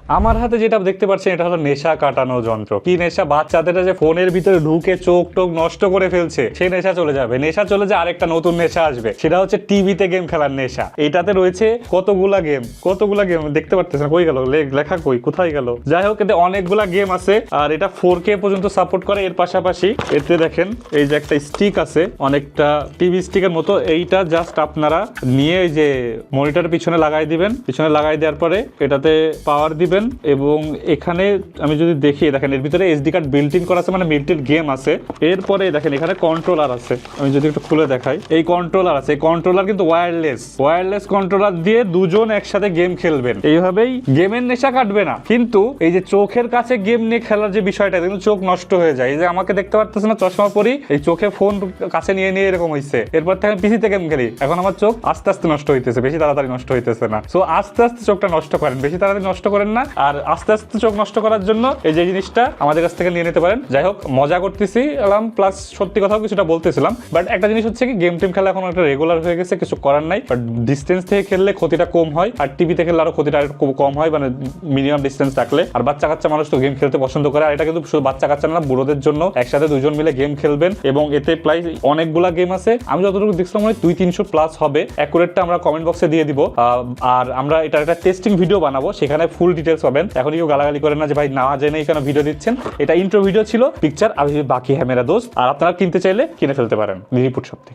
আমার হাতে যেটা দেখতে পাচ্ছেন এটা হলো নেশা কাটানো যন্ত্র। কি নেশা? বাচ্চাদের যে ফোনের ভিতরে ঢুকে চোখ টোক নষ্ট করে ফেলছে, সেই নেশা চলে যাবে। নেশা চলে যায়, আরেকটা নতুন নেশা আসবে, সেটা হচ্ছে টিভিতে গেম খেলার নেশা। এটাতে রয়েছে কতগুলা গেম দেখতে পারতেছেন, কই গেল লেখা, কই কোথায় গেল? যাই হোক, এতে অনেকগুলা গেম আছে আর এটা 4K পর্যন্ত সাপোর্ট করে। এর পাশাপাশি এতে দেখেন এই যে একটা স্টিক আছে, অনেকটা টিভি স্টিকের মতো। এইটা জাস্ট আপনারা নিয়ে এই যে মনিটরের পিছনে লাগাই দিবেন, পিছনে লাগাই দেওয়ার পরে এটাতে পাওয়ার দিবেন এবং এখানে আমি যদি দেখি, দেখেন এর ভিতরে এসডি কার্ড বিল্ট ইন করা আছে, মানে বিল্ট ইন গেম আছে। এরপরে দেখেন এখানে কন্ট্রোলার আছে, আমি যদি একটু খুলে দেখাই, এই কন্ট্রোলার আছে। এই কন্ট্রোলার কিন্তু ওয়্যারলেস কন্ট্রোলার দিয়ে দুজন একসাথে গেম খেলবেন। এইভাবেই গেমের নেশা কাটবে না, কিন্তু এই যে চোখের কাছে গেম নিয়ে খেলার যে বিষয়টা, কিন্তু চোখ নষ্ট হয়ে যায়। এই যে আমাকে দেখতে পারতেছে না, চশমা পরি, এই চোখে ফোন কাছে নিয়ে নিয়ে এরকম হয়েছে। এরপর থেকে পিসিতে গেম খেলি, এখন আমার চোখ আস্তে আস্তে নষ্ট হইতেছে, বেশি তাড়াতাড়ি নষ্ট হইতেছে না। সো আস্তে আস্তে চোখটা নষ্ট করেন, বেশি তাড়াতাড়ি নষ্ট করেন না। আর আস্তে আস্তে চোখ নষ্ট করার জন্য এই যে জিনিসটা আমাদের কাছ থেকে নিয়ে নিতে পারেন। যাই হোক, মজা করতেছি এলাম, প্লাস সত্যি কথাও কিছুটা বলতেছিলাম। বাট একটা জিনিস হচ্ছে কি, গেম টিম খেলা এখন একটা রেগুলার হয়ে গেছে, কিছু করার নাই। বাট ডিস্টেন্স থেকে খেললে ক্ষতিটা কম হয়, আর টিভিতে খেললে আরো ক্ষতিটা কম হয়, মানে মিনিমাম ডিস্টেন্স থাকলে। আর বাচ্চা কাচ্চা মানুষ তো গেম খেলতে পছন্দ করে, আর এটা কিন্তু শুধু বাচ্চা কাচ্চা না, বুড়োদের জন্য একসাথে দুজন মিলে গেম খেলবেন। এবং এতে প্রায় অনেকগুলা গেম আছে, আমি যতটুকু দেখছিলাম মানে 200-300 প্লাস হবে। অ্যাকুরেটটা আমরা কমেন্ট বক্সে দিয়ে দিব। আর আমরা এটা একটা টেস্টিং ভিডিও বানাবো, সেখানে ফুল ডিটেলস পাবেন। এখন কেউ গালাগালি করেন না যে ভাই না জেনেই কেন ভিডিও দিচ্ছেন। এটা ইন্ট্রো ভিডিও ছিল, পিকচার আর বাকি হ্যামেরা দোস্ত। আর আপনারা কিনতে চাইলে কিনে ফেলতে পারেন লিলিপুট শপ থেকে।